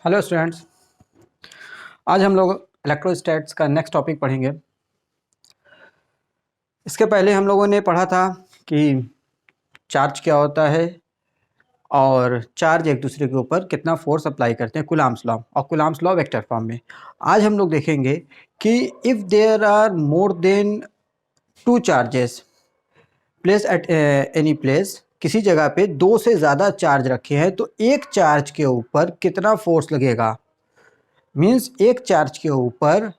Hello students, आज हम लोग इलेक्ट्रोस्टैट्स का नेक्स्ट टॉपिक पढ़ेंगे। इसके पहले हम लोगों ने पढ़ा था कि चार्ज क्या होता है और चार्ज एक दूसरे के ऊपर कितना फोर्स अप्लाई करते हैं, कूलम्ब्स लॉ और कूलम्ब्स लॉ वेक्टर फॉर्म में। आज हम लोग देखेंगे कि if there are more than two charges place at any place, किसी जगह पे दो से ज़्यादा चार्ज रखे हैं तो एक चार्ज के ऊपर कितना फोर्स लगेगा। मीन्स एक चार्ज के ऊपर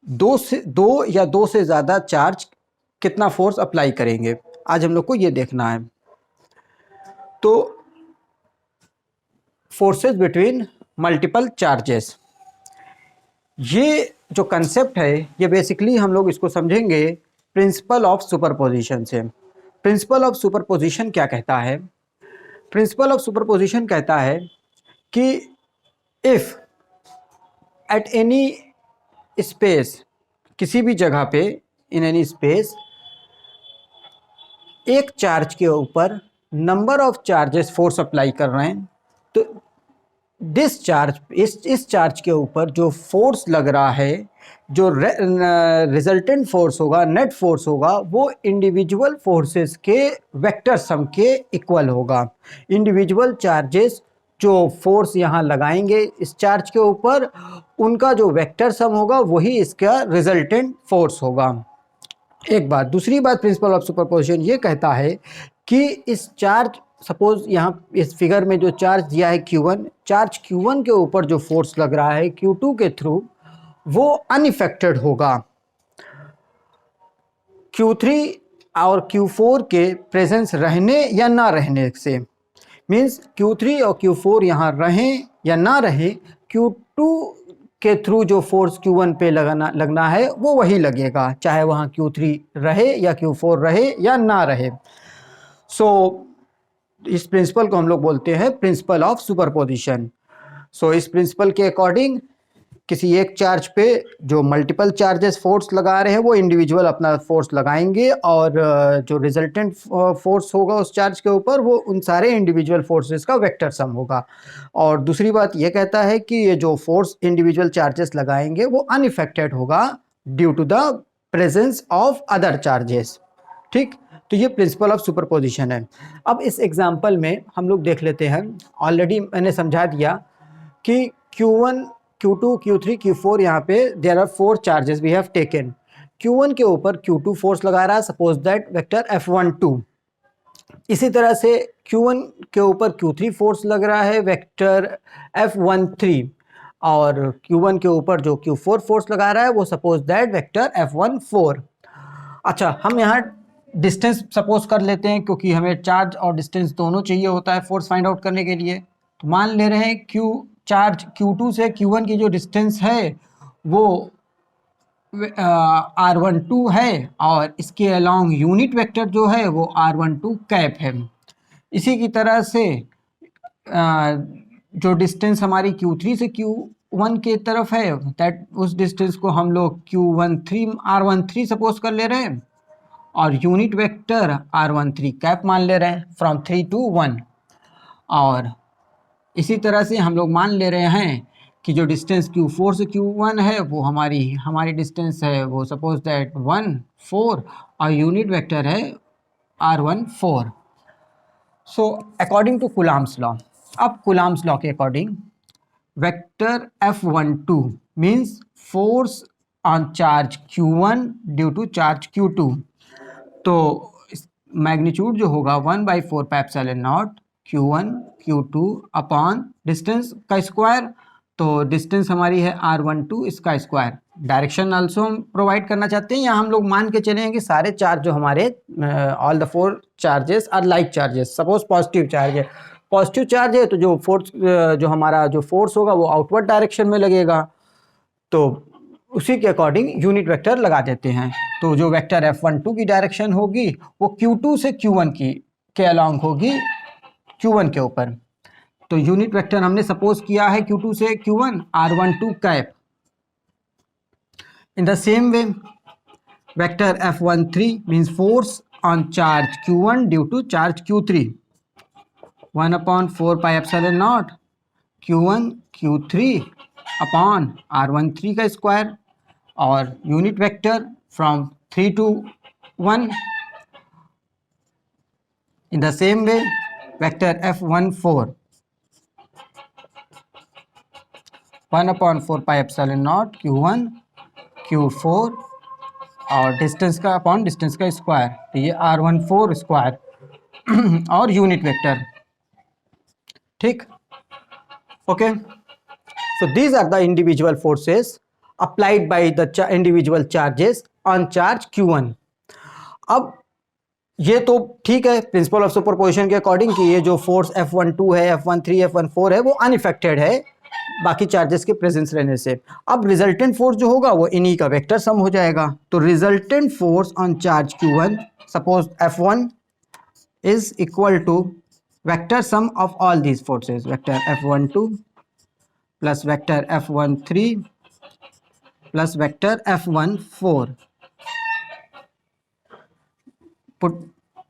दो या दो से ज़्यादा चार्ज कितना फोर्स अप्लाई करेंगे, आज हम लोग को ये देखना है। तो फोर्सेस बिटवीन मल्टीपल चार्जेस, ये जो कंसेप्ट है ये बेसिकली हम लोग इसको समझेंगे प्रिंसिपल ऑफ सुपरपोजिशन से। प्रिंसिपल ऑफ सुपरपोजिशन क्या कहता है? प्रिंसिपल ऑफ सुपरपोजिशन कहता है कि इफ़ एट एनी स्पेस, किसी भी जगह पे, इन एनी स्पेस, एक चार्ज के ऊपर number of charges force apply कर रहे हैं, तो दिस चार्ज, इस चार्ज के ऊपर जो फोर्स लग रहा है, जो रिजल्टेंट फोर्स होगा, नेट फोर्स होगा, वो इंडिविजुअल फोर्सेस के वेक्टर सम के इक्वल होगा। इंडिविजुअल चार्जेस जो फोर्स यहाँ लगाएंगे इस चार्ज के ऊपर, उनका जो वेक्टर सम होगा वही इसका रिजल्टेंट फोर्स होगा। एक बात। दूसरी बात, प्रिंसिपल ऑफ सुपरपोजिशन ये कहता है कि इस चार्ज, सपोज यहाँ इस फिगर में जो चार्ज दिया है Q1, चार्ज Q1 के ऊपर जो फोर्स लग रहा है Q2 के थ्रू, वो अनइफेक्टेड होगा Q3 और Q4 के प्रेजेंस रहने या ना रहने से। मीन्स Q3 और Q4 यहाँ रहें या ना रहे, Q2 के थ्रू जो फोर्स Q1 पे लगना है वो वही लगेगा, चाहे वहाँ Q3 रहे या Q4 रहे या ना रहे। सो इस प्रिंसिपल को हम लोग बोलते हैं प्रिंसिपल ऑफ सुपरपोजिशन। सो इस प्रिंसिपल के अकॉर्डिंग किसी एक चार्ज पे जो मल्टीपल चार्जेस फोर्स लगा रहे हैं वो इंडिविजुअल अपना फोर्स लगाएंगे, और जो रिजल्टेंट फोर्स होगा उस चार्ज के ऊपर वो उन सारे इंडिविजुअल फोर्सेस का वेक्टर सम होगा। और दूसरी बात ये कहता है कि ये जो फोर्स इंडिविजुअल चार्जेस लगाएंगे वो अनइफेक्टेड होगा due to the presence of other charges. ठीक, तो ये प्रिंसिपल ऑफ सुपरपोजिशन है। अब इस एग्जांपल में हम लोग देख लेते हैं। ऑलरेडी मैंने समझा दिया कि Q1, Q2, Q3, Q4 यहाँ पे there are 4 charges we have taken. Q1 के ऊपर Q2 फोर्स लगा रहा है, सपोज दैट वेक्टर F12। इसी तरह से Q1 के ऊपर Q3 फोर्स लग रहा है, वेक्टर F13, और Q1 के ऊपर जो Q4 फोर्स लगा रहा है वो सपोज दैट वेक्टर F14। अच्छा, हम यहाँ डिस्टेंस सपोज कर लेते हैं, क्योंकि हमें चार्ज और डिस्टेंस दोनों चाहिए होता है फोर्स फाइंड आउट करने के लिए। तो मान ले रहे हैं चार्ज Q2 से Q1 की जो डिस्टेंस है वो R12 है, और इसके अलोंग यूनिट वेक्टर जो है वो R12 कैप है। इसी की तरह से जो डिस्टेंस हमारी Q3 से Q1 के तरफ है, दैट उस डिस्टेंस को हम लोग R13 सपोज कर ले रहे हैं, और यूनिट वेक्टर R13 कैप मान ले रहे हैं फ्रॉम 3 to 1। और इसी तरह से हम लोग मान ले रहे हैं कि जो डिस्टेंस Q4 से Q1 है वो हमारी डिस्टेंस है वो सपोज दैट 1, 4, और यूनिट वेक्टर है R14। So according to Coulomb's law, अब कूलम्ब्स लॉ के according vector F12 means force on charge Q1 due to charge Q2। तो मैग्नीट्यूड जो होगा 1/4 pi epsilon naught Q1 Q2 upon distance का square. तो distance हमारी है R12, इसका स्क्वायर। डायरेक्शन आल्सो हम प्रोवाइड करना चाहते हैं, या हम लोग मान के चलें कि सारे चार्ज जो हमारे all the 4 charges are like charges. Suppose positive charge है, पॉजिटिव चार्ज है तो जो फोर्स जो हमारा जो फोर्स होगा वो आउटवर्ड डायरेक्शन में लगेगा, तो उसी के अकॉर्डिंग यूनिट वेक्टर लगा देते हैं। तो जो वेक्टर F12 की डायरेक्शन होगी वो Q2 से Q1 के अलोंग होगी Q1 के ऊपर। तो यूनिट वेक्टर हमने सपोज किया है Q2 से Q1 R12 cap. In the same way vector F13 means force on charge Q1 due to charge Q3, 1/4 pi epsilon naught Q1 Q3 upon R13 का square और unit vector from 3 to 1 in the same way vector F14 1 upon 4 pi epsilon naught Q1 Q4 और distance का upon distance का square, तो ये R14 square और unit vector. ठीक, okay. So these are the individual forces applied by the individual charges on charge Q1। अब ये तो ठीक है प्रिंसिपल ऑफ सुपरपोजिशन के अकॉर्डिंग कि ये जो फोर्स F12 है, F13, F14 है वो अनइफेक्टेड है बाकी चार्जेस के प्रेजेंस रहने से। अब रिजल्टेंट फोर्स जो होगा वो इन्हीं का वेक्टर सम हो जाएगा। तो resultant force on charge Q1 suppose F1 is equal to vector sum of all these forces, vector F12 plus vector F13 plus vector F14।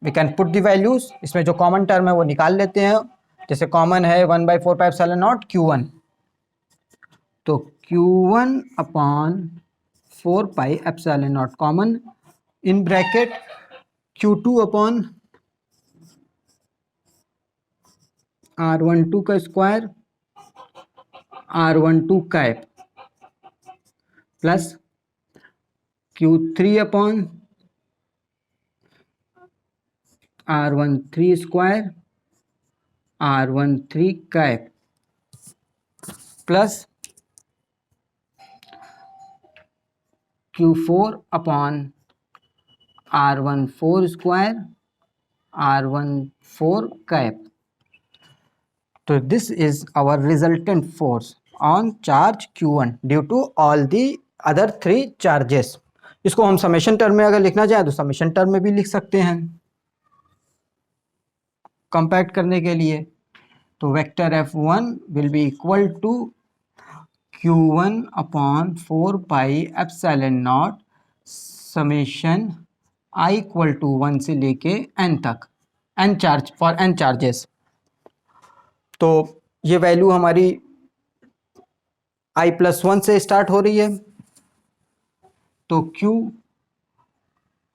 we can put the values, इसमें जो common term है वो निकाल लेते हैं। जैसे common है 1/4 pi epsilon naught Q1, तो Q1 upon 4 pi epsilon not common, in bracket Q2 upon R12 का square R12 cap plus Q3 upon R13 square R13 cap plus Q4 upon R14 square R14 cap. तो this is our resultant force on charge Q1 due to all the other 3 charges. इसको हम summation term में अगर लिखना चाहें तो summation term में भी लिख सकते हैं कंपैक्ट करने के लिए। तो vector F1 will be equal to Q1 upon 4 pi epsilon naught summation I equal to 1 से लेके n तक, n charge for n charges. तो ये वैल्यू हमारी I+1 से स्टार्ट हो रही है, तो Q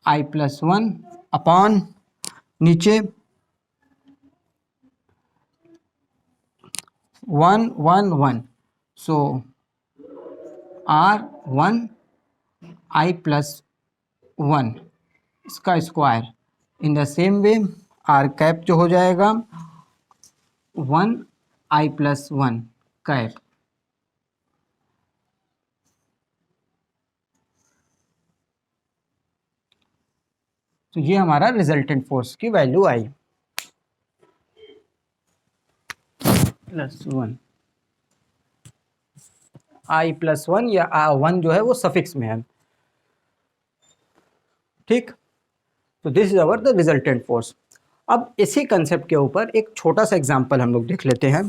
I+1 अपॉन नीचे 1 1 1, सो R1 I+1 इसका square. In the same way R cap जो हो जाएगा 1 I+1 कैप। तो ये हमारा रिजल्टेंट फोर्स की वैल्यू आई +1 I+1 या 1 जो है वो सफिक्स में है। ठीक, तो this is our the resultant force. अब इसी कंसेप्ट के ऊपर एक छोटा सा एग्जांपल हम लोग देख लेते हैं।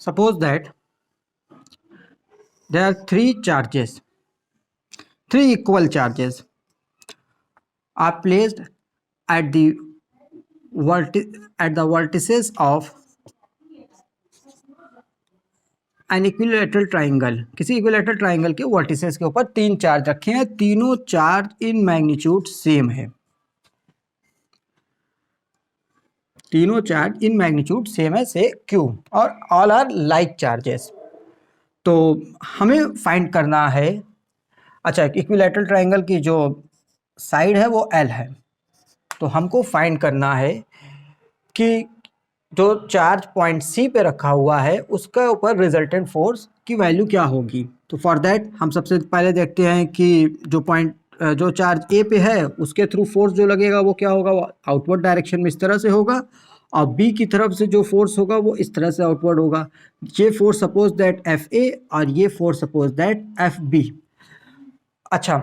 Suppose that there are 3 charges, 3 equal charges are placed at the vertices of an equilateral triangle। किसी इक्विलेटरल ट्राइंगल के वर्टिसेस के ऊपर 3 चार्ज रखे हैं, तीनों चार्ज इन मैग्नीट्यूड सेम है, तीनों चार्ज इन मैग्नीट्यूड सेम है से Q, और ऑल आर लाइक चार्जेस। तो हमें फाइंड करना है, अच्छा इक्विलैटरल ट्राइंगल की जो साइड है वो L है, तो हमको फाइंड करना है कि जो चार्ज पॉइंट C पे रखा हुआ है उसके ऊपर रिजल्टेंट फोर्स की वैल्यू क्या होगी। तो फॉर दैट हम सबसे पहले देखते हैं कि जो चार्ज A पे है उसके थ्रू फोर्स जो लगेगा वो क्या होगा, वो आउटवर्ड डायरेक्शन में इस तरह से होगा, और बी की तरफ से जो फोर्स होगा वो इस तरह से आउटवर्ड होगा। ये force suppose that F A और ये force suppose that F B. अच्छा,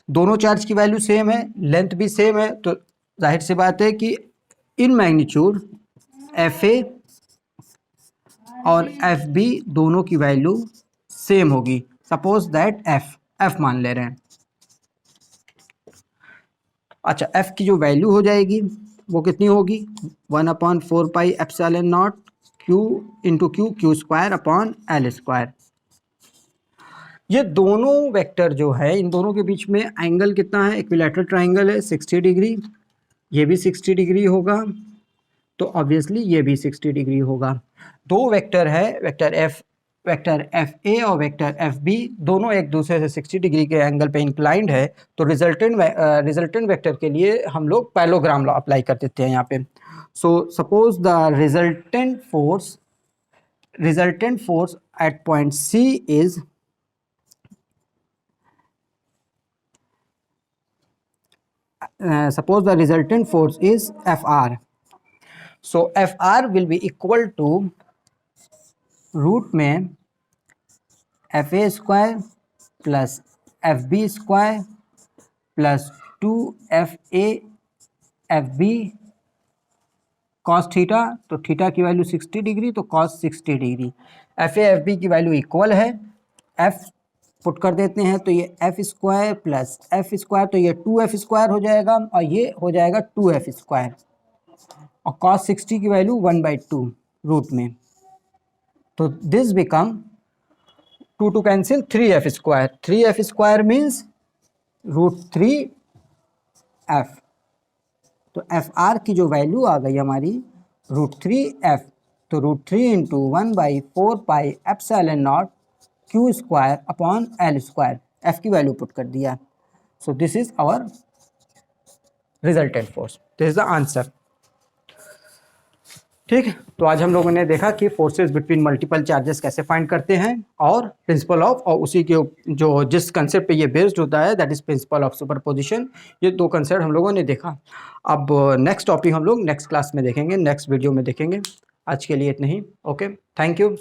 दोनों चार्ज की वैल्यू सेम है, लेंथ भी सेम है, तो जाहिर सी बात है कि इन मैग्नीट्यूड एफ ए और एफ बी दोनों की वैल्यू सेम होगी। सपोज दैट एफ मान ले रहे हैं। अच्छा, एफ की जो वैल्यू हो जाएगी वो कितनी होगी, 1/4πε0 Q into Q square upon L square. ये दोनों वेक्टर जो है इन दोनों के बीच में एंगल कितना है, इक्विलैटरल ट्राइंगल है 60 डिग्री, ये भी 60 डिग्री होगा, तो ऑब्वियसली ये भी 60 डिग्री होगा। दो वेक्टर है, वेक्टर एफ ए और वेक्टर एफ बी, दोनों एक दूसरे से 60 डिग्री के एंगल पे इंक्लाइंड है, तो रिजल्टेंट वेक्टर के लिए हम लोग पैरेललोग्राम लॉ अप्लाई कर देते हैं यहाँ पे। सो suppose the resultant force at point C is suppose the resultant force is Fr. So Fr will be equal to root में F A square plus F B square plus 2fa F B cos theta, तो theta की value 60 degree तो cos 60 degree. F A F B की value equal है, F put कर देते हैं तो ये F square plus F square, तो ये 2f स्क्वायर हो जाएगा और ये हो जाएगा 2f स्क्वायर, और cos 60 की वैल्यू 1/2 रूट में, तो this become 2 cancel 3f square, 3f square means √3f, तो एफ आर की जो वैल्यू आ गई हमारी √3f, तो √3 into 1/4πε0 Q square upon L square, F की वैल्यू पुट कर दिया। So this is our resultant force, this is the answer. ठीक है, तो आज हम लोगों ने देखा कि फोर्सेस बिटवीन मल्टीपल चार्जेस कैसे फाइंड करते हैं, और प्रिंसिपल ऑफ, और उसी के जो जिस कंसेप्ट पे ये बेस्ड होता है that is principle of superposition, ये दो कंसेप्ट हम लोगों ने देखा। अब नेक्स्ट टॉपिक हम लोग नेक्स्ट क्लास में देखेंगे, नेक्स्ट वीडियो में देखेंगे। आज के लिए इतना ही, ओके, थैंक यू।